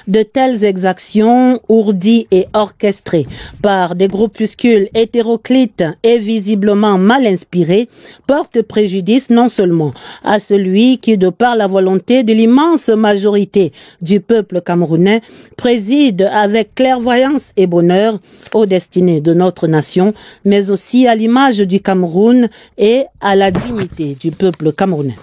de telles exactions ourdies et orchestrées par des groupuscules hétéroclites et visiblement mal inspirés portent préjudice non seulement à celui qui, de par la volonté de l'immense majorité du peuple camerounais, préside avec clairvoyance et bonheur aux destinées de notre nation, mais aussi à l'image du Cameroun et à la dignité du peuple camerounais.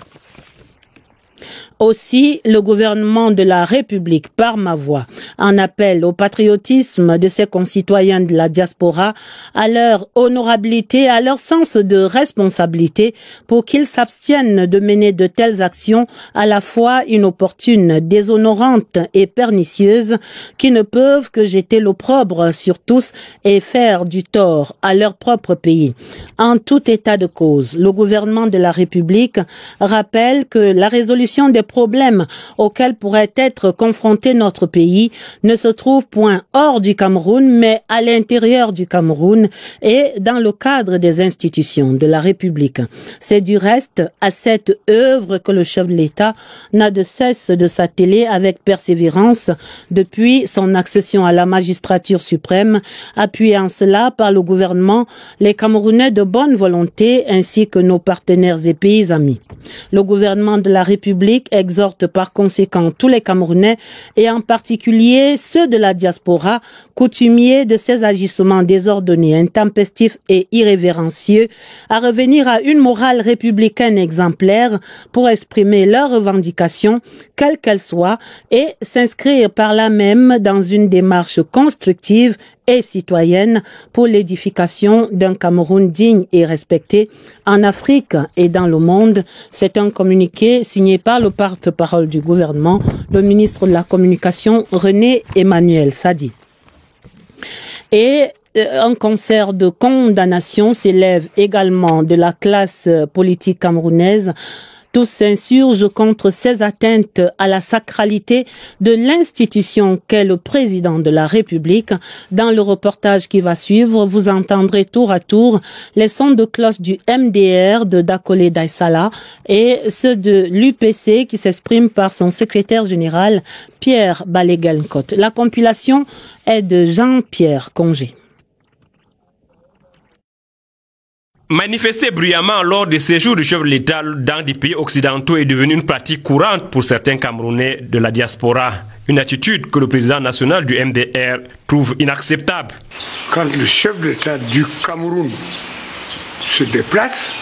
Aussi, le gouvernement de la République, par ma voix, en appelle au patriotisme de ses concitoyens de la diaspora, à leur honorabilité, à leur sens de responsabilité, pour qu'ils s'abstiennent de mener de telles actions à la fois inopportunes, déshonorantes et pernicieuses, qui ne peuvent que jeter l'opprobre sur tous et faire du tort à leur propre pays. En tout état de cause, le gouvernement de la République rappelle que la résolution des problèmes auxquels pourrait être confronté notre pays ne se trouve point hors du Cameroun, mais à l'intérieur du Cameroun et dans le cadre des institutions de la République. C'est du reste à cette œuvre que le chef de l'État n'a de cesse de s'atteler avec persévérance depuis son accession à la magistrature suprême, appuyé en cela par le gouvernement, les Camerounais de bonne volonté ainsi que nos partenaires et pays amis. Le gouvernement de la République exhorte par conséquent tous les Camerounais et en particulier ceux de la diaspora, coutumiers de ces agissements désordonnés, intempestifs et irrévérencieux, à revenir à une morale républicaine exemplaire pour exprimer leurs revendications, quelles qu'elles soient, et s'inscrire par là même dans une démarche constructive et citoyenne pour l'édification d'un Cameroun digne et respecté en Afrique et dans le monde. C'est un communiqué signé par le porte-parole du gouvernement, le ministre de la Communication, René Emmanuel Sadi. Et un concert de condamnation s'élève également de la classe politique camerounaise. Tous s'insurgent contre ces atteintes à la sacralité de l'institution qu'est le président de la République. Dans le reportage qui va suivre, vous entendrez tour à tour les sons de cloche du MDR de Dakolé Daïsala et ceux de l'UPC qui s'expriment par son secrétaire général Pierre Balégankot. La compilation est de Jean-Pierre Congé. Manifester bruyamment lors des séjours du chef de l'État dans des pays occidentaux est devenu une pratique courante pour certains Camerounais de la diaspora. Une attitude que le président national du MDR trouve inacceptable. Quand le chef de l'État du Cameroun se déplace,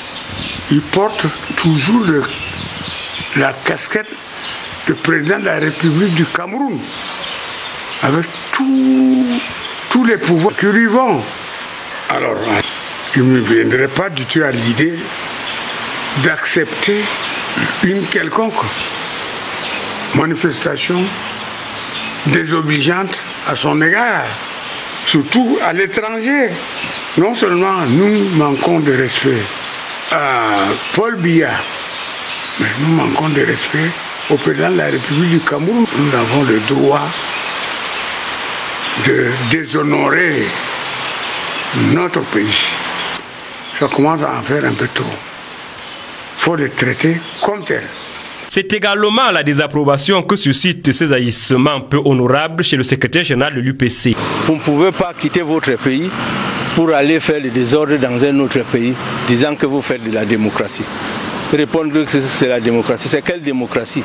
il porte toujours la casquette de président de la République du Cameroun, avec tous les pouvoirs qui lui vont. Alors, il ne me viendrait pas du tout à l'idée d'accepter une quelconque manifestation désobligeante à son égard, surtout à l'étranger. Non seulement nous manquons de respect à Paul Biya, mais nous manquons de respect au président de la République du Cameroun. Nous avons le droit de déshonorer notre pays. Ça commence à en faire un peu trop. Il faut les traiter comme tels. C'est également la désapprobation que suscitent ces agissements peu honorables chez le secrétaire général de l'UPC. Vous ne pouvez pas quitter votre pays pour aller faire le désordre dans un autre pays, disant que vous faites de la démocratie. Répondre que c'est la démocratie. C'est quelle démocratie?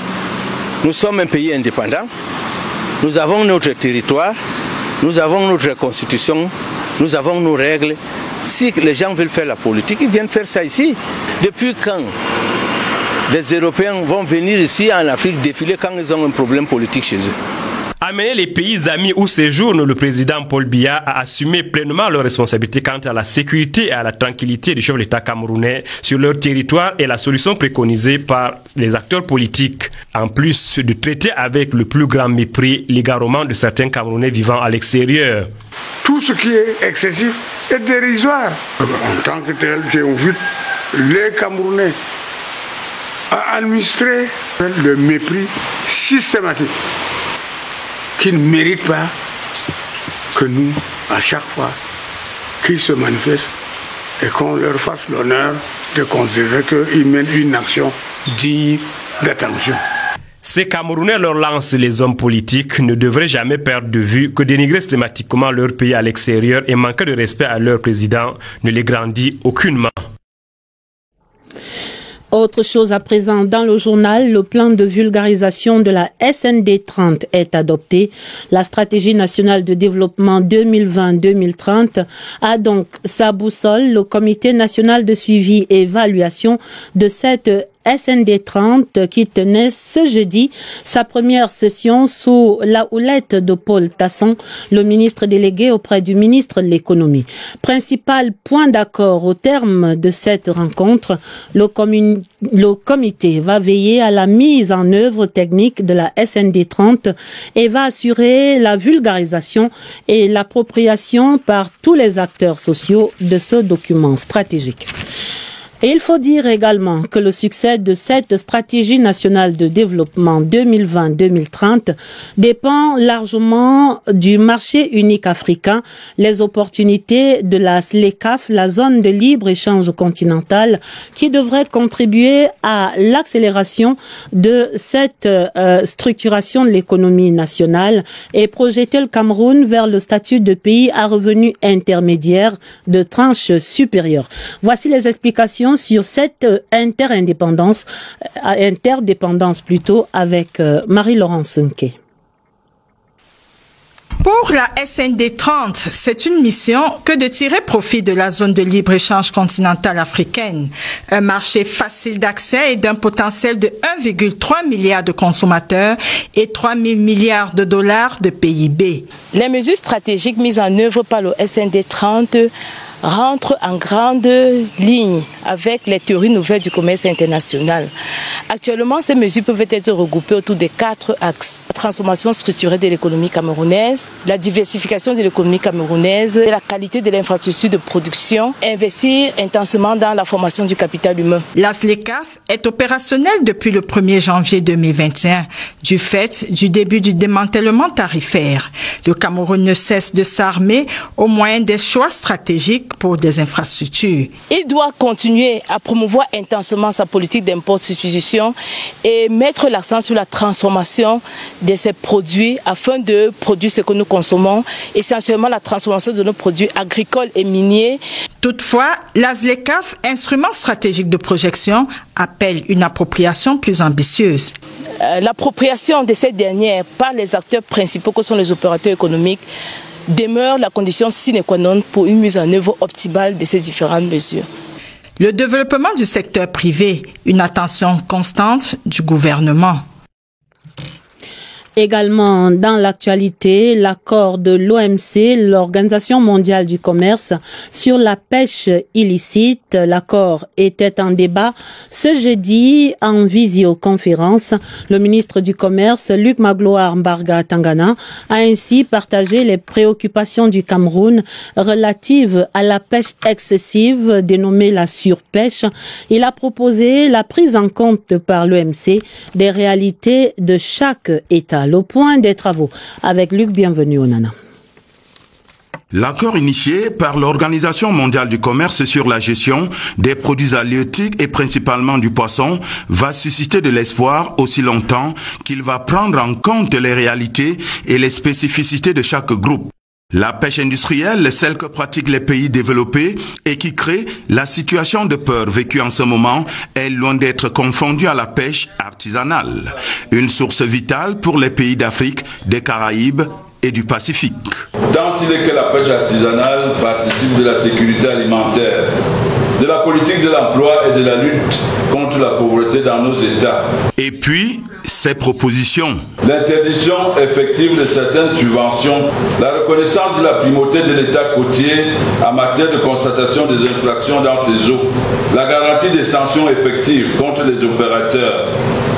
Nous sommes un pays indépendant. Nous avons notre territoire. Nous avons notre constitution. Nous avons nos règles. Si les gens veulent faire la politique, ils viennent faire ça ici. Depuis quand les Européens vont venir ici en Afrique défiler quand ils ont un problème politique chez eux? Amener les pays amis où séjourne le président Paul Biya à assumer pleinement leurs responsabilités quant à la sécurité et à la tranquillité du chef de l'État camerounais sur leur territoire est la solution préconisée par les acteurs politiques. En plus de traiter avec le plus grand mépris l'égarement de certains Camerounais vivant à l'extérieur. Tout ce qui est excessif est dérisoire. En tant que tel, j'ai invité les Camerounais à administrer le mépris systématique qui ne méritent pas que nous, à chaque fois qu'ils se manifestent, et qu'on leur fasse l'honneur de considérer qu'ils mènent une action digne d'attention. Ces Camerounais leur lancent les hommes politiques ne devraient jamais perdre de vue que dénigrer systématiquement leur pays à l'extérieur et manquer de respect à leur président ne les grandit aucunement. Autre chose à présent dans le journal, le plan de vulgarisation de la SND 30 est adopté. La stratégie nationale de développement 2020-2030 a donc sa boussole. Le comité national de suivi et évaluation de cette SND 30 qui tenait ce jeudi sa première session sous la houlette de Paul Tasson, le ministre délégué auprès du ministre de l'économie. Principal point d'accord au terme de cette rencontre, le comité va veiller à la mise en œuvre technique de la SND 30 et va assurer la vulgarisation et l'appropriation par tous les acteurs sociaux de ce document stratégique. Et il faut dire également que le succès de cette stratégie nationale de développement 2020-2030 dépend largement du marché unique africain, les opportunités de la SLECAF, la zone de libre-échange continentale, qui devrait contribuer à l'accélération de cette structuration de l'économie nationale et projeter le Cameroun vers le statut de pays à revenus intermédiaires de tranche supérieure. Voici les explications sur cette interdépendance avec Marie-Laurence Nké. Pour la SND 30, c'est une mission que de tirer profit de la zone de libre-échange continentale africaine, un marché facile d'accès et d'un potentiel de 1,3 milliard de consommateurs et 3 000 milliards de dollars de PIB. Les mesures stratégiques mises en œuvre par le SND 30 rentrent en grande ligne avec les théories nouvelles du commerce international. Actuellement, ces mesures peuvent être regroupées autour de 4 axes. La transformation structurée de l'économie camerounaise, la diversification de l'économie camerounaise, la qualité de l'infrastructure de production, investir intensément dans la formation du capital humain. La SLECAF est opérationnelle depuis le 1er janvier 2021, du fait du début du démantèlement tarifaire. Le Cameroun ne cesse de s'armer au moyen des choix stratégiques pour des infrastructures. Il doit continuer à promouvoir intensément sa politique d'import-substitution et mettre l'accent sur la transformation de ces produits afin de produire ce que nous consommons, essentiellement la transformation de nos produits agricoles et miniers. Toutefois, la SLECAF, instrument stratégique de projection, appelle une appropriation plus ambitieuse. L'appropriation de cette dernière par les acteurs principaux que sont les opérateurs économiques demeure la condition sine qua non pour une mise en œuvre optimale de ces différentes mesures. Le développement du secteur privé, une attention constante du gouvernement. Également dans l'actualité, l'accord de l'OMC, l'Organisation mondiale du commerce, sur la pêche illicite. L'accord était en débat ce jeudi en visioconférence. Le ministre du Commerce, Luc Magloire Mbarga Tangana, a ainsi partagé les préoccupations du Cameroun relatives à la pêche excessive, dénommée la surpêche. Il a proposé la prise en compte par l'OMC des réalités de chaque État. Le point des travaux avec Luc Bienvenu Onana. L'accord initié par l'Organisation mondiale du commerce sur la gestion des produits halieutiques et principalement du poisson va susciter de l'espoir aussi longtemps qu'il va prendre en compte les réalités et les spécificités de chaque groupe. La pêche industrielle, celle que pratiquent les pays développés et qui crée la situation de peur vécue en ce moment, est loin d'être confondue à la pêche artisanale. Une source vitale pour les pays d'Afrique, des Caraïbes et du Pacifique. Tant il est que la pêche artisanale participe de la sécurité alimentaire, de la politique de l'emploi et de la lutte contre la pauvreté dans nos États. Et puis, ces propositions. L'interdiction effective de certaines subventions, la reconnaissance de la primauté de l'État côtier en matière de constatation des infractions dans ces eaux, la garantie des sanctions effectives contre les opérateurs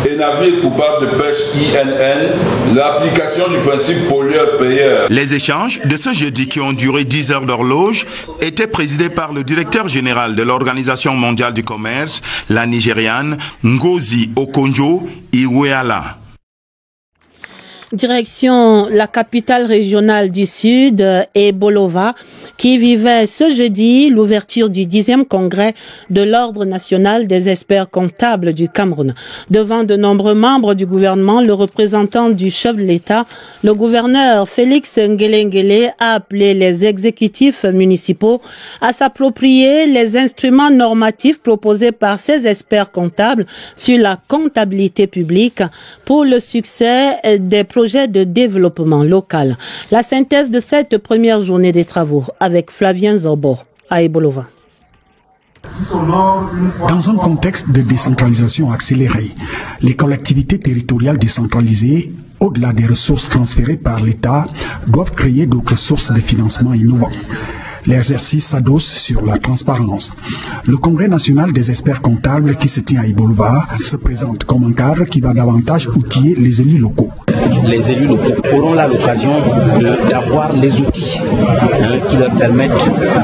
et navires coupables de pêche INN, l'application du principe pollueur-payeur. Les échanges de ce jeudi qui ont duré 10 heures d'horloge étaient présidés par le directeur général de l'Organisation mondiale du commerce, la Nigériane Ngozi Okonjo-Iweala. Direction la capitale régionale du Sud, Bolova, qui vivait ce jeudi l'ouverture du 10e congrès de l'Ordre national des experts comptables du Cameroun. Devant de nombreux membres du gouvernement, le représentant du chef de l'État, le gouverneur Félix Nguele a appelé les exécutifs municipaux à s'approprier les instruments normatifs proposés par ces experts comptables sur la comptabilité publique pour le succès des projets de développement local. La synthèse de cette première journée des travaux avec Flavien Zobor à Bolova. Dans un contexte de décentralisation accélérée, les collectivités territoriales décentralisées, au-delà des ressources transférées par l'État, doivent créer d'autres sources de financement innovants. L'exercice s'adosse sur la transparence. Le Congrès national des experts comptables qui se tient à Bolova se présente comme un cadre qui va davantage outiller les élus locaux. Les élus locaux auront là l'occasion d'avoir les outils qui leur permettent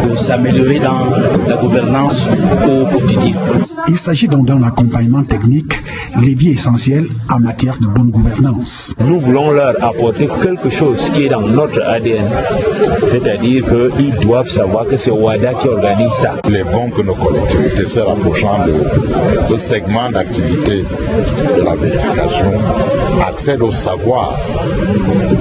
de s'améliorer dans la gouvernance au quotidien. Il s'agit donc d'un accompagnement technique, levier essentiel en matière de bonne gouvernance. Nous voulons leur apporter quelque chose qui est dans notre ADN, c'est-à-dire qu'ils doivent savoir que c'est WADA qui organise ça. Il est bon que nos collectivités se rapprochant de ce segment d'activité de la vérification accèdent au savoir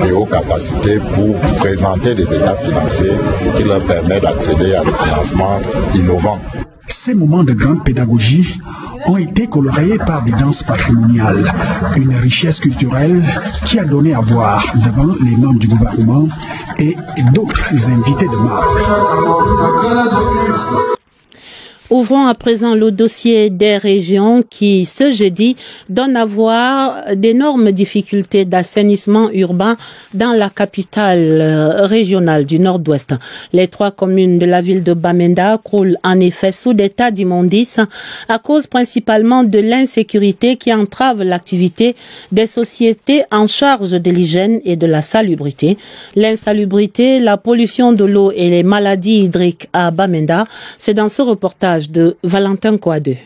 et aux capacités pour présenter des états financiers qui leur permettent d'accéder à des financements innovants. Ces moments de grande pédagogie ont été colorés par des danses patrimoniales, une richesse culturelle qui a donné à voir devant les membres du gouvernement et d'autres invités de marque. Ouvrons à présent le dossier des régions qui, ce jeudi, donnent à voir d'énormes difficultés d'assainissement urbain dans la capitale régionale du Nord-Ouest. Les 3 communes de la ville de Bamenda croulent en effet sous des tas d'immondices à cause principalement de l'insécurité qui entrave l'activité des sociétés en charge de l'hygiène et de la salubrité. L'insalubrité, la pollution de l'eau et les maladies hydriques à Bamenda, c'est dans ce reportage de Valentin Kouadé.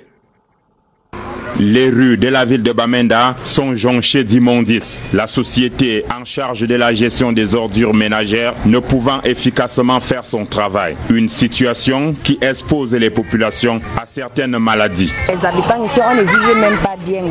Les rues de la ville de Bamenda sont jonchées d'immondices. La société en charge de la gestion des ordures ménagères ne pouvant efficacement faire son travail. Une situation qui expose les populations à certaines maladies. Les habitants ici, on ne vit même pas bien.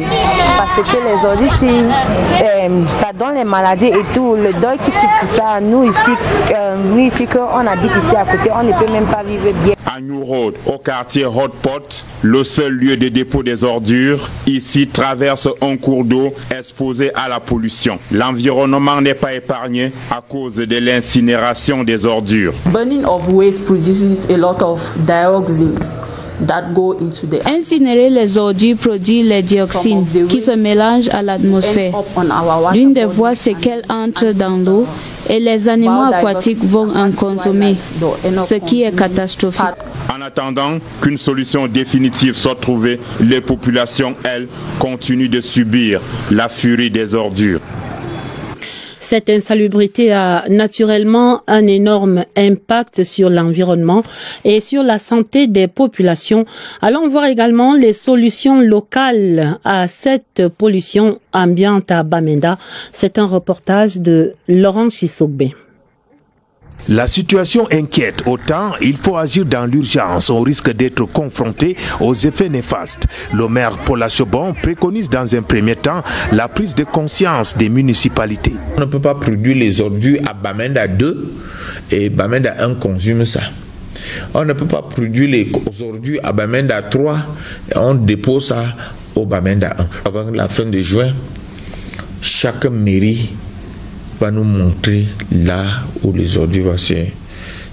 Parce que les ordures ici, ça donne les maladies et tout. Le deuil qui quitte ça, nous ici, on habite ici à côté, on ne peut même pas vivre bien. À New Road, au quartier Hot Pot, le seul lieu de dépôt des ordures, ici traverse un cours d'eau exposé à la pollution. L'environnement n'est pas épargné à cause de l'incinération des ordures. Burning of waste produces a lot of dioxins. Incinérer les ordures produit les dioxines qui se mélangent à l'atmosphère. L'une des voies, c'est qu'elles entrent dans l'eau et les animaux aquatiques vont en consommer, ce qui est catastrophique. En attendant qu'une solution définitive soit trouvée, les populations, elles, continuent de subir la furie des ordures. Cette insalubrité a naturellement un énorme impact sur l'environnement et sur la santé des populations. Allons voir également les solutions locales à cette pollution ambiante à Bamenda. C'est un reportage de Laurent Chisogbe. La situation inquiète. Autant, il faut agir dans l'urgence. On risque d'être confronté aux effets néfastes. Le maire Paul Achobon préconise dans un premier temps la prise de conscience des municipalités. On ne peut pas produire les ordures à Bamenda 2 et Bamenda 1 consomme ça. On ne peut pas produire les ordures à Bamenda 3 et on dépose ça au Bamenda 1. Avant la fin de juin, chaque mairie va nous montrer là où les ordures vont se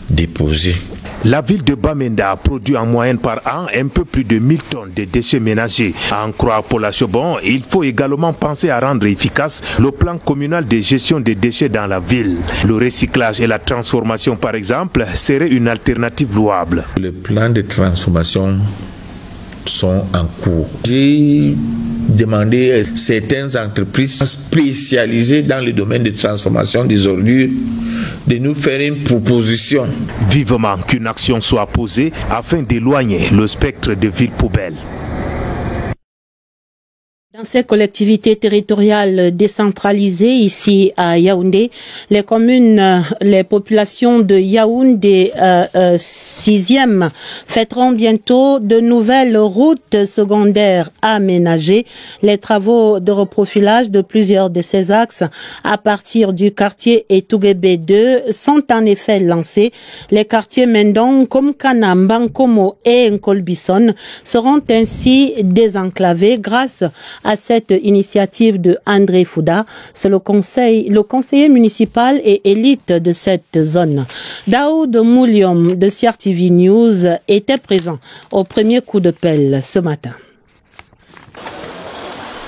déposer. La ville de Bamenda produit en moyenne par an un peu plus de 1000 tonnes de déchets ménagers. À en croire Paul Achobon, il faut également penser à rendre efficace le plan communal de gestion des déchets dans la ville. Le recyclage et la transformation, par exemple, seraient une alternative louable. Les plans de transformation sont en cours. J'ai demandé à certaines entreprises spécialisées dans le domaine de transformation des ordures de nous faire une proposition. Vivement qu'une action soit posée afin d'éloigner le spectre de villes poubelles. Dans ces collectivités territoriales décentralisées ici à Yaoundé, les communes, les populations de Yaoundé 6e fêteront bientôt de nouvelles routes secondaires aménagées. Les travaux de reprofilage de plusieurs de ces axes à partir du quartier Etouguébé 2 sont en effet lancés. Les quartiers Mendong, Komkana, Mbankomo et Nkolbison seront ainsi désenclavés grâce à cette initiative de André Fouda. C'est le conseiller municipal et élite de cette zone. Daoud Mouliom de CRTV News était présent au premier coup de pelle ce matin.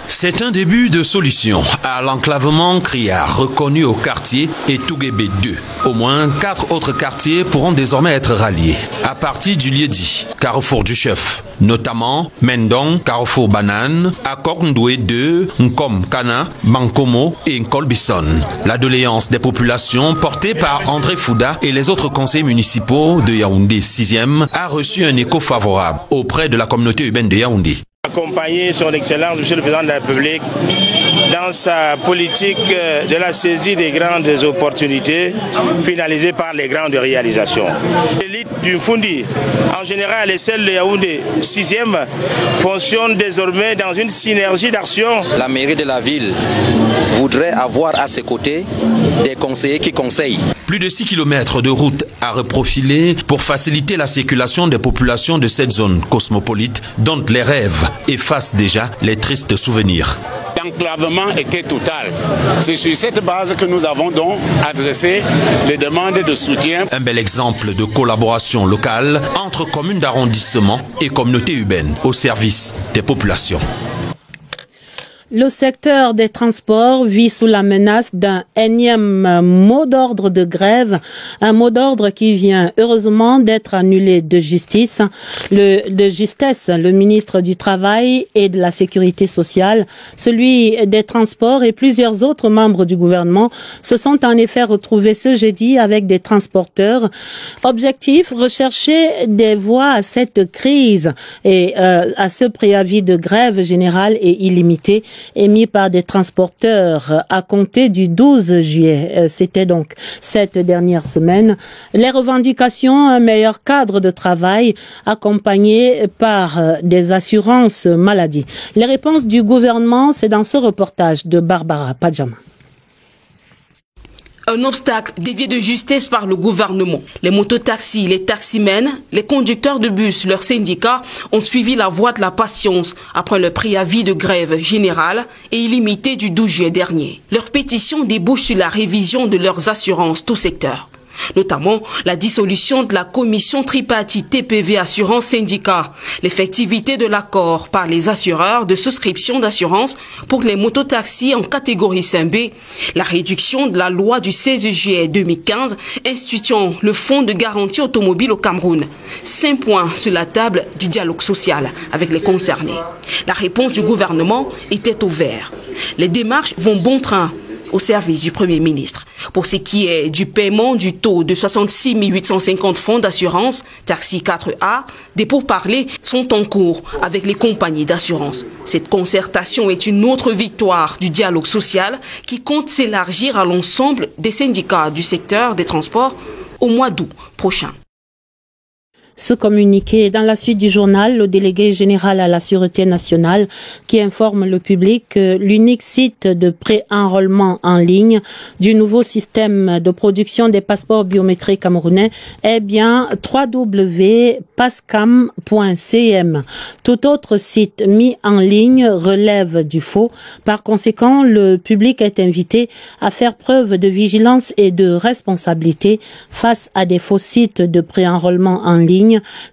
C'est un début de solution à l'enclavement criard reconnu au quartier Etouguébé 2. Au moins 4 autres quartiers pourront désormais être ralliés à partir du lieu-dit Carrefour du Chef, notamment Mendong, Carrefour Banane, Akokndoué 2, Nkom Kana, Bankomo et Nkolbison. La doléance des populations portée par André Fouda et les autres conseillers municipaux de Yaoundé 6e a reçu un écho favorable auprès de la communauté urbaine de Yaoundé. Accompagner son Excellence, Monsieur le Président de la République, dans sa politique de la saisie des grandes opportunités finalisées par les grandes réalisations. L'élite du Mfundi, en général et celle de Yaoundé 6e, fonctionne désormais dans une synergie d'action. La mairie de la ville voudrait avoir à ses côtés des conseillers qui conseillent. Plus de 6 km de route à reprofiler pour faciliter la circulation des populations de cette zone cosmopolite dont les rêves effacent déjà les tristes souvenirs. L'enclavement était total. C'est sur cette base que nous avons donc adressé les demandes de soutien. Un bel exemple de collaboration locale entre communes d'arrondissement et communautés urbaines au service des populations. Le secteur des transports vit sous la menace d'un énième mot d'ordre de grève, un mot d'ordre qui vient heureusement d'être annulé de justesse. Le ministre du Travail et de la Sécurité sociale, celui des transports et plusieurs autres membres du gouvernement se sont en effet retrouvés ce jeudi avec des transporteurs. Objectif, rechercher des voies à cette crise et à ce préavis de grève générale et illimité émis par des transporteurs à compter du 12 juillet. C'était donc cette dernière semaine. Les revendications, un meilleur cadre de travail accompagné par des assurances maladie. Les réponses du gouvernement, c'est dans ce reportage de Barbara Padjama. Un obstacle dévié de justesse par le gouvernement. Les mototaxis, les taximens, les conducteurs de bus, leurs syndicats ont suivi la voie de la patience après le préavis de grève générale et illimitée du 12 juillet dernier. Leur pétition débouche sur la révision de leurs assurances tout secteur. Notamment la dissolution de la commission tripartite TPV Assurance Syndicat, l'effectivité de l'accord par les assureurs de souscription d'assurance pour les mototaxis en catégorie 5B, la réduction de la loi du 16 juillet 2015 instituant le fonds de garantie automobile au Cameroun. 5 points sur la table du dialogue social avec les concernés. La réponse du gouvernement était au vert. Les démarches vont bon train au service du Premier ministre. Pour ce qui est du paiement du taux de 66 850 francs d'assurance, taxi 4A, des pourparlers sont en cours avec les compagnies d'assurance. Cette concertation est une autre victoire du dialogue social qui compte s'élargir à l'ensemble des syndicats du secteur des transports au mois d'août prochain. Ce communiqué dans la suite du journal, le délégué général à la Sûreté nationale qui informe le public que l'unique site de pré-enrôlement en ligne du nouveau système de production des passeports biométriques camerounais est bien www.pascam.cm. Tout autre site mis en ligne relève du faux. Par conséquent, le public est invité à faire preuve de vigilance et de responsabilité face à des faux sites de pré-enrôlement en ligne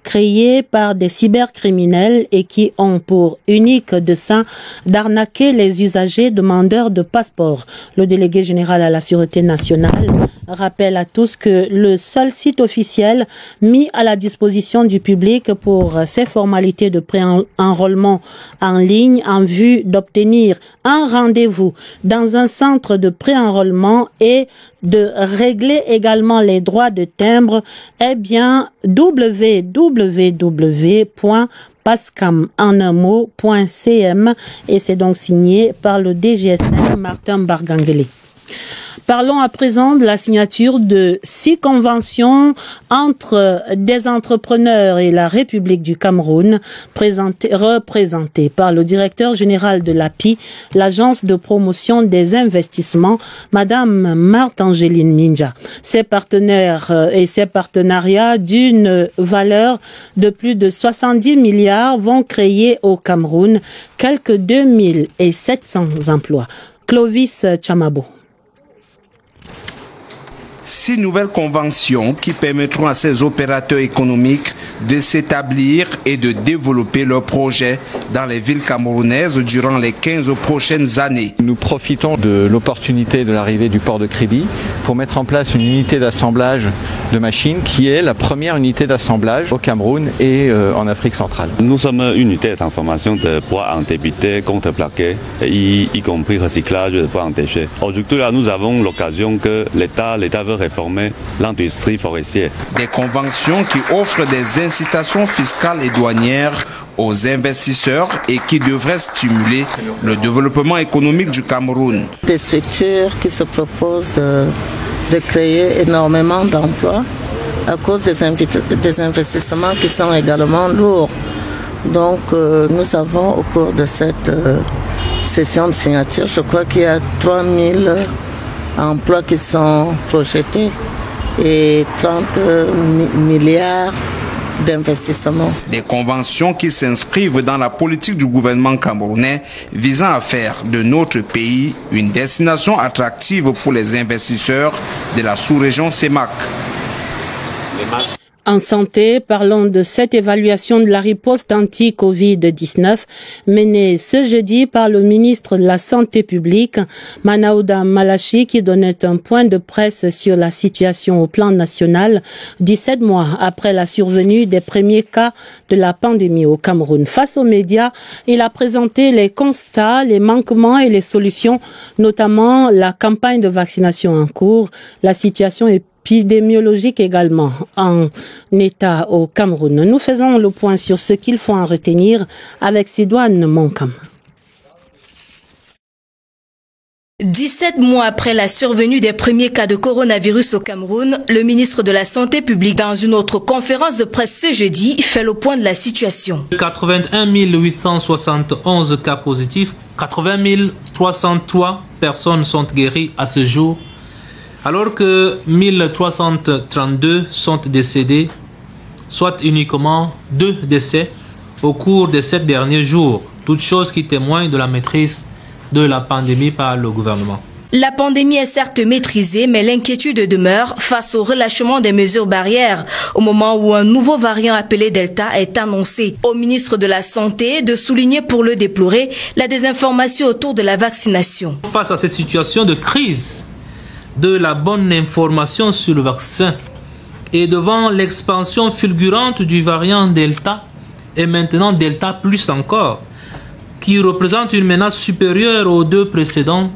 créés par des cybercriminels et qui ont pour unique dessein d'arnaquer les usagers demandeurs de passeports. Le délégué général à la Sûreté nationale rappelle à tous que le seul site officiel mis à la disposition du public pour ces formalités de pré-enrôlement en ligne en vue d'obtenir un rendez-vous dans un centre de pré-enrôlement et de régler également les droits de timbre est bien www.pascam.cm. www.pascam.cm et c'est donc signé par le DGSN Martin Bargangele. Parlons à présent de la signature de 6 conventions entre des entrepreneurs et la République du Cameroun, représentées par le directeur général de l'API, l'agence de promotion des investissements, Madame Marthe-Angéline Minja. Ces partenaires et ces partenariats d'une valeur de plus de 70 milliards vont créer au Cameroun quelques 2700 emplois. Clovis Chamabo. 6 nouvelles conventions qui permettront à ces opérateurs économiques de s'établir et de développer leurs projets dans les villes camerounaises durant les 15 prochaines années. Nous profitons de l'opportunité de l'arrivée du port de Kribi pour mettre en place une unité d'assemblage de machines qui est la première unité d'assemblage au Cameroun et en Afrique centrale. Nous sommes une unité de transformation de bois en débuté, contreplaqué, y compris recyclage de bois en déchets. Aujourd'hui, là, nous avons l'occasion que l'État veut réformer l'industrie forestière. Des conventions qui offrent des incitations fiscales et douanières aux investisseurs et qui devraient stimuler le développement économique du Cameroun. Des structures qui se proposent de créer énormément d'emplois à cause des investissements qui sont également lourds. Donc nous avons au cours de cette session de signature, je crois qu'il y a 3000 emplois qui sont projetés et 30 milliards d'investissements. Des conventions qui s'inscrivent dans la politique du gouvernement camerounais visant à faire de notre pays une destination attractive pour les investisseurs de la sous-région CEMAC. En santé, parlons de cette évaluation de la riposte anti-Covid-19 menée ce jeudi par le ministre de la Santé publique, Manaouda Malachi, qui donnait un point de presse sur la situation au plan national 17 mois après la survenue des premiers cas de la pandémie au Cameroun. Face aux médias, il a présenté les constats, les manquements et les solutions, notamment la campagne de vaccination en cours, la situation épidémiologique également en état au Cameroun. Nous faisons le point sur ce qu'il faut en retenir avec Sidoine Monkam. 17 mois après la survenue des premiers cas de coronavirus au Cameroun, le ministre de la Santé publique, dans une autre conférence de presse ce jeudi, fait le point de la situation. 81 871 cas positifs, 80 303 personnes sont guéries à ce jour, alors que 1332 sont décédés, soit uniquement 2 décès au cours de 7 derniers jours, toutes choses qui témoignent de la maîtrise de la pandémie par le gouvernement. La pandémie est certes maîtrisée, mais l'inquiétude demeure face au relâchement des mesures barrières au moment où un nouveau variant appelé Delta est annoncé. Au ministre de la Santé de souligner pour le déplorer la désinformation autour de la vaccination. Face à cette situation de crise de la bonne information sur le vaccin et devant l'expansion fulgurante du variant Delta et maintenant Delta plus encore, qui représente une menace supérieure aux 2 précédents,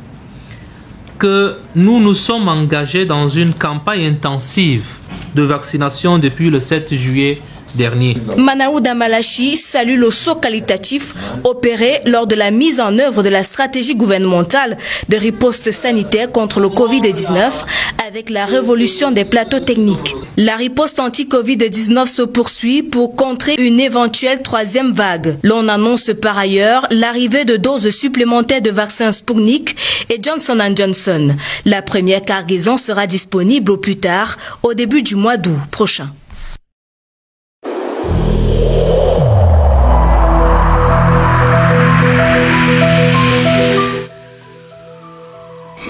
que nous nous sommes engagés dans une campagne intensive de vaccination depuis le 7 juillet dernier. Manaouda Malachi salue le saut qualitatif opéré lors de la mise en œuvre de la stratégie gouvernementale de riposte sanitaire contre le Covid-19 avec la révolution des plateaux techniques. La riposte anti-Covid-19 se poursuit pour contrer une éventuelle 3e vague. L'on annonce par ailleurs l'arrivée de doses supplémentaires de vaccins Sputnik et Johnson & Johnson. La première cargaison sera disponible au plus tard au début du mois d'août prochain.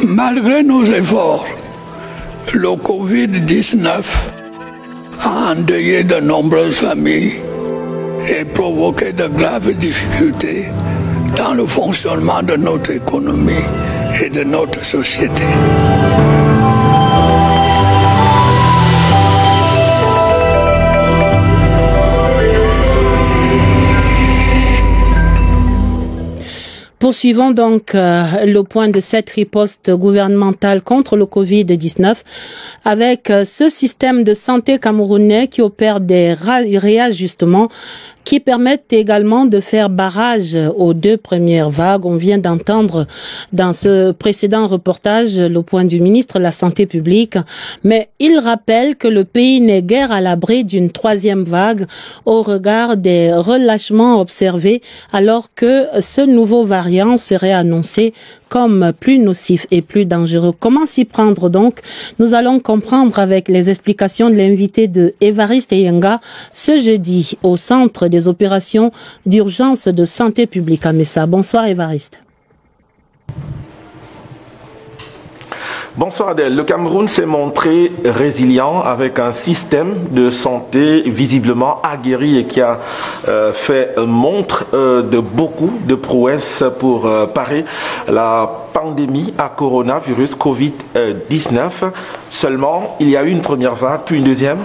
Malgré nos efforts, le Covid-19 a endeuillé de nombreuses familles et provoqué de graves difficultés dans le fonctionnement de notre économie et de notre société. Poursuivons donc le point de cette riposte gouvernementale contre le Covid-19 avec ce système de santé camerounais qui opère des réajustements qui permettent également de faire barrage aux 2 premières vagues. On vient d'entendre dans ce précédent reportage le point du ministre de la Santé publique, mais il rappelle que le pays n'est guère à l'abri d'une 3e vague au regard des relâchements observés, alors que ce nouveau variant serait annoncé comme plus nocif et plus dangereux. Comment s'y prendre donc? Nous allons comprendre avec les explications de l'invité de Évariste Yenga ce jeudi au centre des opérations d'urgence de santé publique à Messa. Bonsoir Évariste. Bonsoir Adèle. Le Cameroun s'est montré résilient avec un système de santé visiblement aguerri et qui a fait montre de beaucoup de prouesses pour parer la pandémie à coronavirus Covid-19. Seulement, il y a eu une première vague, puis une deuxième.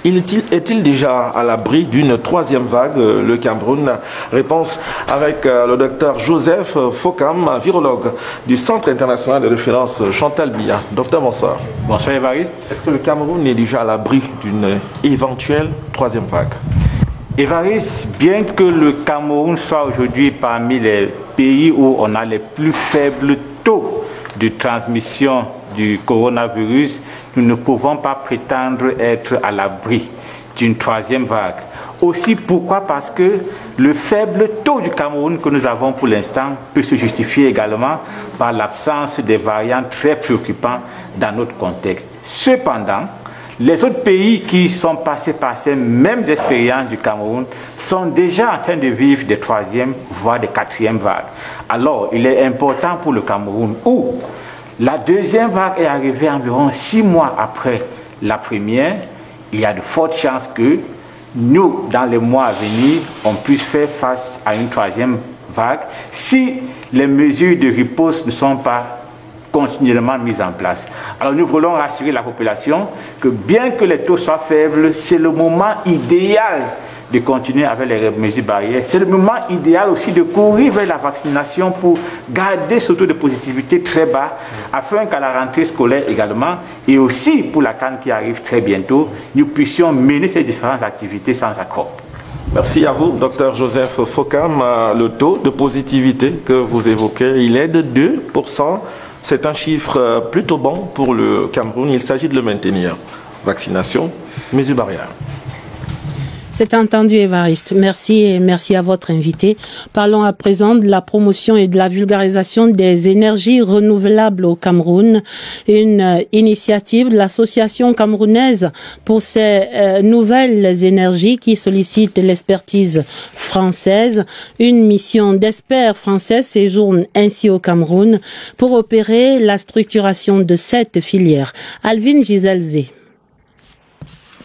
Est-il déjà à l'abri d'une 3e vague, le Cameroun? Réponse avec le docteur Joseph Fokam, virologue du Centre international de référence Chantal Biya. Docteur, bonsoir. Bonsoir Évariste. Est-ce que le Cameroun est déjà à l'abri d'une éventuelle 3e vague? Évariste, bien que le Cameroun soit aujourd'hui parmi les pays où on a les plus faibles taux de transmission du coronavirus, nous ne pouvons pas prétendre être à l'abri d'une 3e vague. Aussi, pourquoi? Parce que le faible taux du Cameroun que nous avons pour l'instant peut se justifier également par l'absence des variants très préoccupants dans notre contexte. Cependant, les autres pays qui sont passés par ces mêmes expériences du Cameroun sont déjà en train de vivre des 3e, voire des 4e vagues. Alors, il est important pour le Cameroun où la 2e vague est arrivée environ 6 mois après la première. Il y a de fortes chances que nous, dans les mois à venir, on puisse faire face à une 3e vague si les mesures de riposte ne sont pas continuellement mises en place. Alors nous voulons rassurer la population que bien que les taux soient faibles, c'est le moment idéal de continuer avec les mesures barrières. C'est le moment idéal aussi de courir vers la vaccination pour garder ce taux de positivité très bas afin qu'à la rentrée scolaire également et aussi pour la CAN qui arrive très bientôt, nous puissions mener ces différentes activités sans accord. Merci à vous, docteur Joseph Fokam. Le taux de positivité que vous évoquez, il est de 2%. C'est un chiffre plutôt bon pour le Cameroun. Il s'agit de le maintenir. Vaccination, mesures barrières. C'est entendu Évariste. Merci et merci à votre invité. Parlons à présent de la promotion et de la vulgarisation des énergies renouvelables au Cameroun. Une initiative de l'association camerounaise pour ces nouvelles énergies qui sollicite l'expertise française. Une mission d'experts français séjourne ainsi au Cameroun pour opérer la structuration de cette filière. Alvin Giselzé.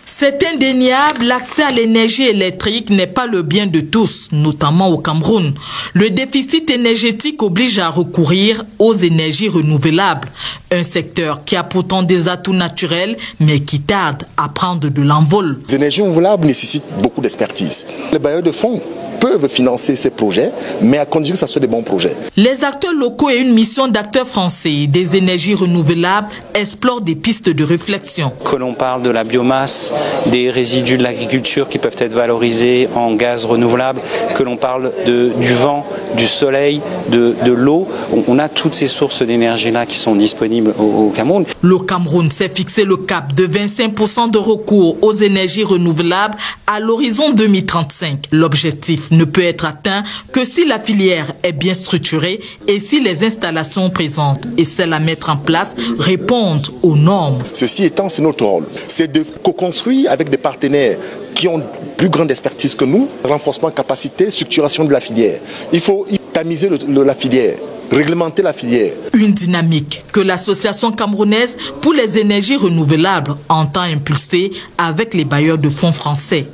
C'est indéniable, l'accès à l'énergie électrique n'est pas le bien de tous, notamment au Cameroun. Le déficit énergétique oblige à recourir aux énergies renouvelables, un secteur qui a pourtant des atouts naturels, mais qui tarde à prendre de l'envol. Les énergies renouvelables nécessitent beaucoup d'expertise. Les bailleurs de fonds peuvent financer ces projets, mais à condition que ce soit des bons projets. Les acteurs locaux et une mission d'acteurs français des énergies renouvelables explorent des pistes de réflexion. Que l'on parle de la biomasse, des résidus de l'agriculture qui peuvent être valorisés en gaz renouvelable, que l'on parle du vent, du soleil, de l'eau. On a toutes ces sources d'énergie-là qui sont disponibles au Cameroun. Le Cameroun s'est fixé le cap de 25% de recours aux énergies renouvelables à l'horizon 2035. L'objectif ne peut être atteint que si la filière est bien structurée et si les installations présentes et celles à mettre en place répondent aux normes. Ceci étant, c'est notre rôle. C'est de co-construire avec des partenaires qui ont plus grande expertise que nous, renforcement de capacité, structuration de la filière. Il faut tamiser la filière, réglementer la filière. Une dynamique que l'association camerounaise pour les énergies renouvelables entend impulser avec les bailleurs de fonds français.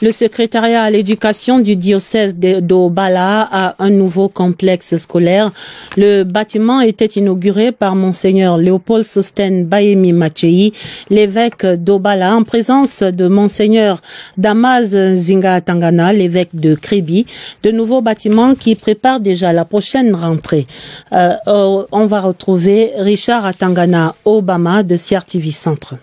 Le secrétariat à l'éducation du diocèse d'Obala a un nouveau complexe scolaire. Le bâtiment était inauguré par Monseigneur Léopold Sosten Bayemi Macei, l'évêque d'Obala, en présence de Monseigneur Damas Zinga Tangana, l'évêque de Kribi. De nouveaux bâtiments qui préparent déjà la prochaine rentrée. On va retrouver Richard Atangana Obama de CRTV Centre.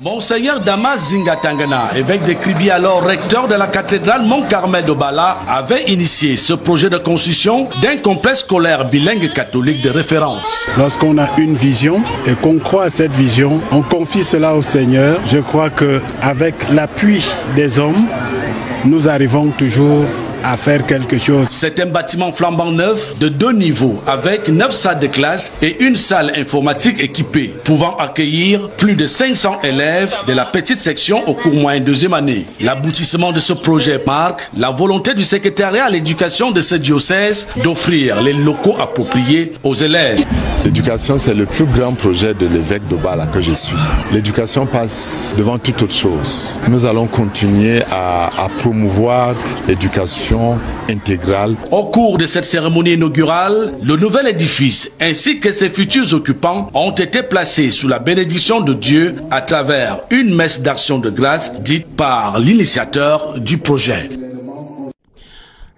Monseigneur Damas Zinga Tangana, évêque de Kribi, alors recteur de la cathédrale Mont-Carmel d'Obala, avait initié ce projet de construction d'un complexe scolaire bilingue catholique de référence. Lorsqu'on a une vision et qu'on croit à cette vision, on confie cela au Seigneur. Je crois qu'avec l'appui des hommes, nous arrivons toujours à faire quelque chose. C'est un bâtiment flambant neuf de 2 niveaux avec 9 salles de classe et une salle informatique équipée, pouvant accueillir plus de 500 élèves de la petite section au cours moyen 2e année. L'aboutissement de ce projet marque la volonté du secrétariat à l'éducation de ce diocèse d'offrir les locaux appropriés aux élèves. L'éducation, c'est le plus grand projet de l'évêque d'Obala que je suis. L'éducation passe devant toute autre chose. Nous allons continuer à promouvoir l'éducation intégrale. Au cours de cette cérémonie inaugurale, le nouvel édifice ainsi que ses futurs occupants ont été placés sous la bénédiction de Dieu à travers une messe d'action de grâce dite par l'initiateur du projet.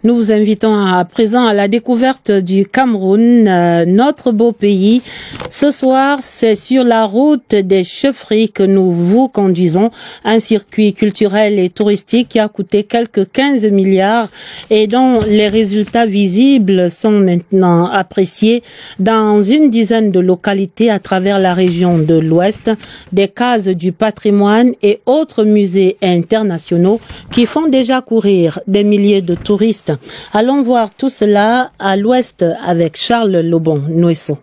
Nous vous invitons à présent à la découverte du Cameroun, notre beau pays. Ce soir, c'est sur la route des chefferies que nous vous conduisons, un circuit culturel et touristique qui a coûté quelques 15 milliards et dont les résultats visibles sont maintenant appréciés dans une dizaine de localités à travers la région de l'Ouest, des cases du patrimoine et autres musées internationaux qui font déjà courir des milliers de touristes. Allons voir tout cela à l'ouest avec Charles Lobon-Nouesso.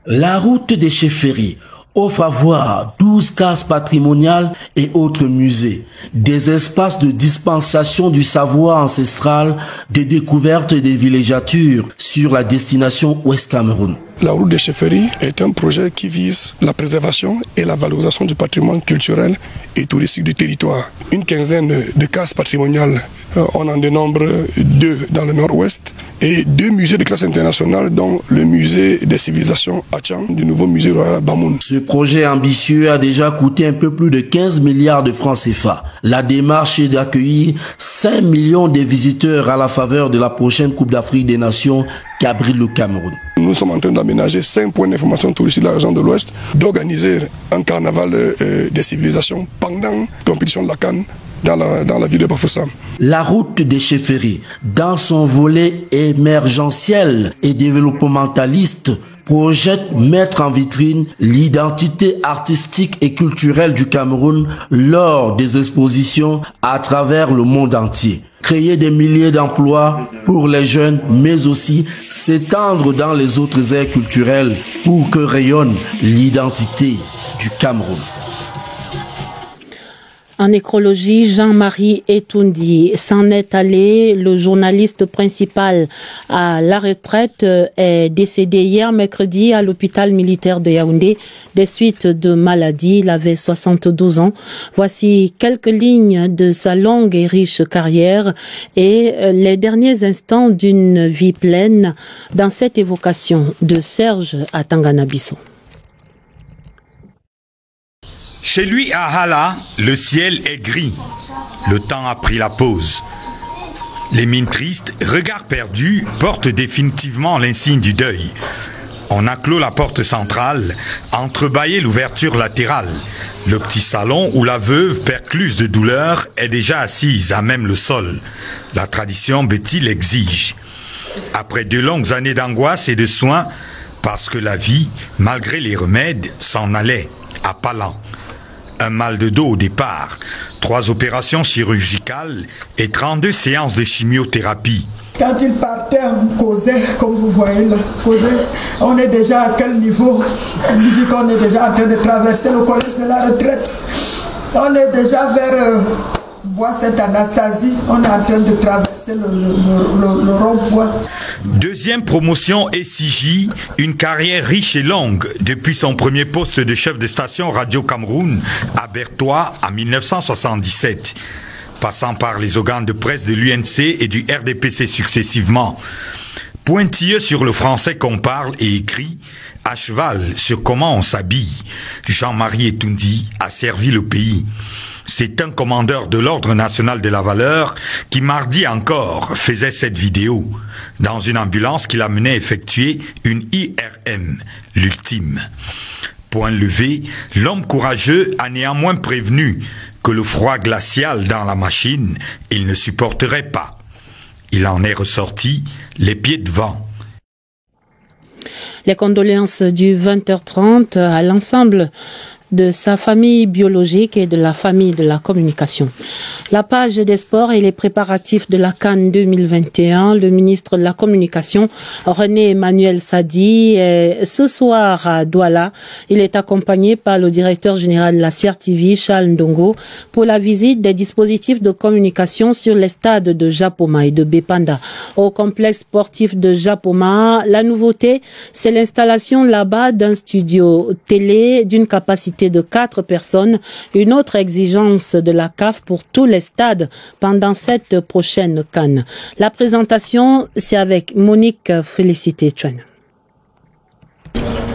La route des chefferies offre à voir 12 cases patrimoniales et autres musées, des espaces de dispensation du savoir ancestral, des découvertes et des villégiatures sur la destination Ouest Cameroun. La route des chefferies est un projet qui vise la préservation et la valorisation du patrimoine culturel et touristique du territoire. Une quinzaine de cases patrimoniales, on en dénombre 2 dans le nord-ouest et 2 musées de classe internationale dont le musée des civilisations à Tchang du nouveau musée royal Bamoun. Ce projet ambitieux a déjà coûté un peu plus de 15 milliards de francs CFA. La démarche est d'accueillir 5 millions de visiteurs à la faveur de la prochaine Coupe d'Afrique des Nations qui abrite le Cameroun. Nous sommes en train d'aménager 5 points d'information touristique de la région de l'Ouest, d'organiser un carnaval des civilisations pendant la compétition de la CAN dans la ville de Bafoussam. La route des chefferies, dans son volet émergentiel et développementaliste, projette mettre en vitrine l'identité artistique et culturelle du Cameroun lors des expositions à travers le monde entier. Créer des milliers d'emplois pour les jeunes, mais aussi s'étendre dans les autres aires culturelles pour que rayonne l'identité du Cameroun. En écologie, Jean-Marie Etoundi s'en est allé. Le journaliste principal à la retraite est décédé hier mercredi à l'hôpital militaire de Yaoundé des suites de maladie. Il avait 72 ans. Voici quelques lignes de sa longue et riche carrière et les derniers instants d'une vie pleine dans cette évocation de Serge Atangana Bissot. Chez lui à Hala, le ciel est gris. Le temps a pris la pause. Les mines tristes, regards perdus, portent définitivement l'insigne du deuil. On a clos la porte centrale, entrebâillé l'ouverture latérale. Le petit salon où la veuve, percluse de douleur, est déjà assise à même le sol. La tradition Betty l'exige. Après 2 longues années d'angoisse et de soins, parce que la vie, malgré les remèdes, s'en allait à pas lents. Un mal de dos au départ, 3 opérations chirurgicales et 32 séances de chimiothérapie. Quand il partait, on causait, comme vous voyez là, on est déjà à quel niveau? On nous dit qu'on est déjà en train de traverser le collège de la retraite. On est déjà vers bois Sainte-Anastasie, on est en train de traverser le rond-point. Deuxième promotion SIJ, une carrière riche et longue depuis son premier poste de chef de station Radio Cameroun à Bertois en 1977, passant par les organes de presse de l'UNC et du RDPC successivement. Pointilleux sur le français qu'on parle et écrit, à cheval sur comment on s'habille, Jean-Marie Etoundi a servi le pays. C'est un commandeur de l'Ordre national de la valeur qui mardi encore faisait cette vidéo dans une ambulance qui l'amenait effectuer une IRM, l'ultime. Point levé, l'homme courageux a néanmoins prévenu que le froid glacial dans la machine, il ne supporterait pas. Il en est ressorti les pieds devant. Les condoléances du 20h30 à l'ensemble de sa famille biologique et de la famille de la communication. La page des sports et les préparatifs de la CAN 2021, le ministre de la Communication, René Emmanuel Sadi, est ce soir à Douala. Il est accompagné par le directeur général de la CRTV, Charles Ndongo, pour la visite des dispositifs de communication sur les stades de Japoma et de Bepanda. Au complexe sportif de Japoma, la nouveauté, c'est l'installation là-bas d'un studio télé d'une capacité de 4 personnes, une autre exigence de la CAF pour tous les stades pendant cette prochaine CAN. La présentation, c'est avec Monique Félicité Chouane.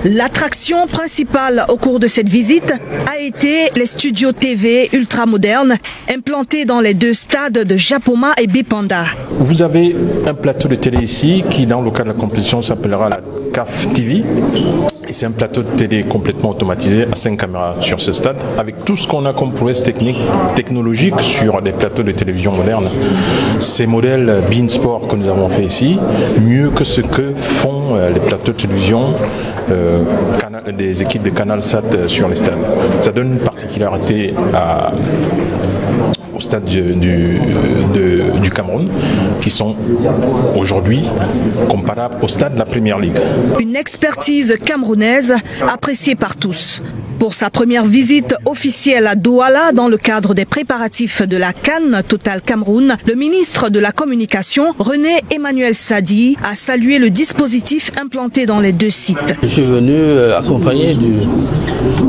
L'attraction principale au cours de cette visite a été les studios TV ultramodernes implantés dans les 2 stades de Japoma et Bepanda. Vous avez un plateau de télé ici qui, dans le cadre de la compétition, s'appellera la CAF TV. Et c'est un plateau de télé complètement automatisé à 5 caméras sur ce stade, avec tout ce qu'on a comme prouesse technologique sur des plateaux de télévision modernes. Ces modèles Beansport que nous avons fait ici, mieux que ce que font les plateaux de télévision des équipes de CanalSat sur les stades. Ça donne une particularité au stade du Cameroun, qui sont aujourd'hui comparables au stade de la Première Ligue. Une expertise camerounaise appréciée par tous. Pour sa première visite officielle à Douala dans le cadre des préparatifs de la CAN Total Cameroun, le ministre de la Communication, René Emmanuel Sadi, a salué le dispositif implanté dans les 2 sites. Je suis venu accompagné du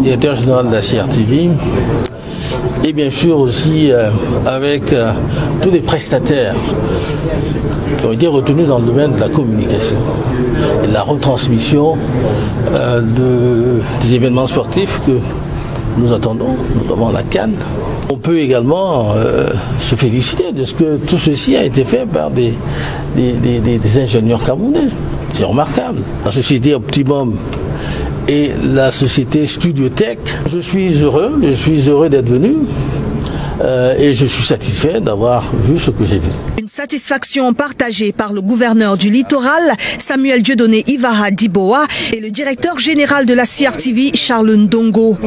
directeur général de la CRTV et bien sûr aussi avec tous les prestataires qui ont été retenus dans le domaine de la communication et de la retransmission des événements sportifs que nous attendons, notamment la CAN. On peut également se féliciter de ce que tout ceci a été fait par des ingénieurs camerounais. C'est remarquable. La société Optimum et la société Studiotech. Je suis heureux d'être venu et je suis satisfait d'avoir vu ce que j'ai vu. Une satisfaction partagée par le gouverneur du littoral, Samuel Dieudonné Ivara Diboa, et le directeur général de la CRTV, Charles Ndongo.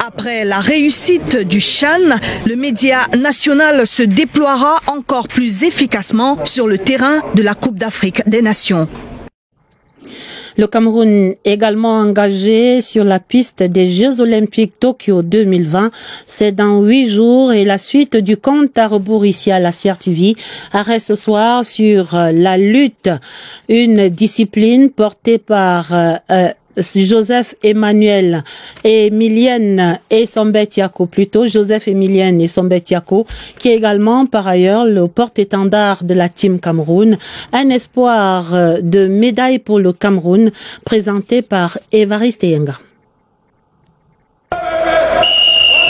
Après la réussite du CHAN, le média national se déploiera encore plus efficacement sur le terrain de la Coupe d'Afrique des Nations. Le Cameroun également engagé sur la piste des Jeux Olympiques Tokyo 2020. C'est dans 8 jours et la suite du compte à rebours ici à la CRTV. Arrêt ce soir sur la lutte, une discipline portée par Joseph Emmanuel et Emilienne et Sombet-Yako, plutôt Joseph Emilienne et Sombet-Yako, qui est également par ailleurs le porte-étendard de la Team Cameroun. Un espoir de médaille pour le Cameroun présenté par Évariste Yenga.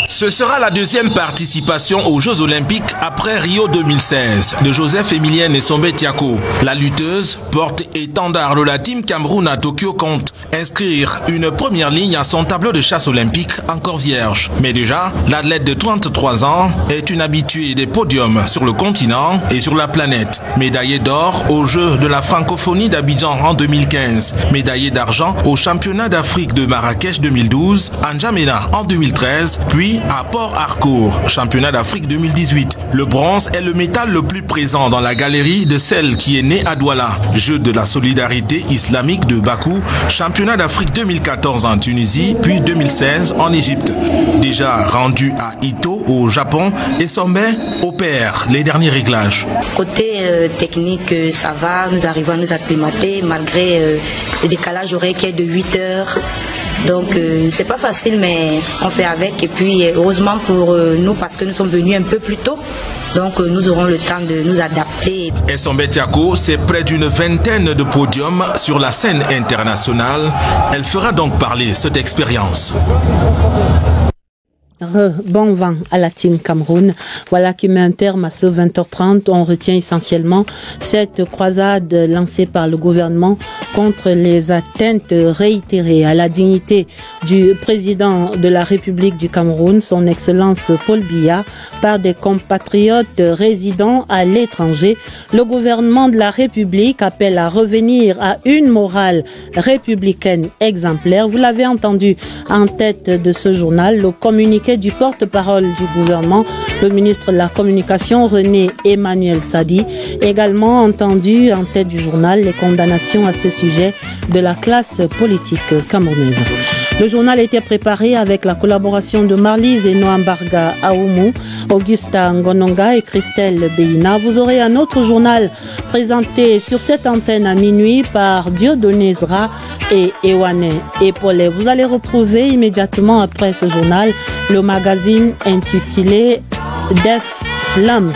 Ce sera la 2e participation aux Jeux Olympiques après Rio 2016 de Joseph Emilienne et Sombet-Yako. La lutteuse, porte-étendard de la Team Cameroun à Tokyo, compte inscrire une première ligne à son tableau de chasse olympique encore vierge. Mais déjà, l'athlète de 33 ans est une habituée des podiums sur le continent et sur la planète. Médaillée d'or aux Jeux de la francophonie d'Abidjan en 2015. Médaillée d'argent au championnat d'Afrique de Marrakech 2012, à N'Djamena en 2013, puis à Port Harcourt, championnat d'Afrique 2018. Le bronze est le métal le plus présent dans la galerie de celle qui est née à Douala. Jeux de la solidarité islamique de Bakou, championnat d'Afrique 2014 en Tunisie, puis 2016 en Égypte. Déjà rendu à Ito au Japon, Essombe opère les derniers réglages. Côté technique, ça va, nous arrivons à nous acclimater malgré le décalage horaire qui est de 8 heures. Donc c'est pas facile, mais on fait avec. Et puis heureusement pour nous, parce que nous sommes venus un peu plus tôt, donc nous aurons le temps de nous adapter. Essombe Tiako, c'est près d'une vingtaine de podiums sur la scène internationale. Elle fera donc parler cette expérience. Bon vent à la team Cameroun. Voilà qui met un terme à ce 20h30. On retient essentiellement cette croisade lancée par le gouvernement contre les atteintes réitérées à la dignité du président de la République du Cameroun, son Excellence Paul Biya, par des compatriotes résidant à l'étranger. Le gouvernement de la République appelle à revenir à une morale républicaine exemplaire. Vous l'avez entendu en tête de ce journal, le communiqué du porte-parole du gouvernement, le ministre de la Communication René Emmanuel Sadi, également entendu en tête du journal les condamnations à ce sujet de la classe politique camerounaise. Le journal était préparé avec la collaboration de Marlise et Noambarga Aoumou, Augusta Ngononga et Christelle Beina. Vous aurez un autre journal présenté sur cette antenne à minuit par Dieudonné Zra et Ewane Epolé. Vous allez retrouver immédiatement après ce journal le magazine intitulé Death Slums.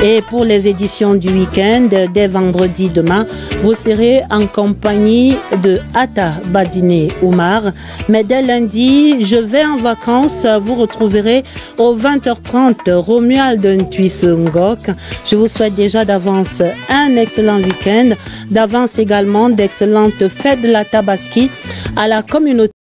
Et pour les éditions du week-end, dès vendredi demain, vous serez en compagnie de Atta Badine Oumar. Mais dès lundi, je vais en vacances. Vous retrouverez au 20h30 Romuald Ntuis Ngok. Je vous souhaite déjà d'avance un excellent week-end. D'avance également d'excellentes fêtes de la Tabaski à la communauté.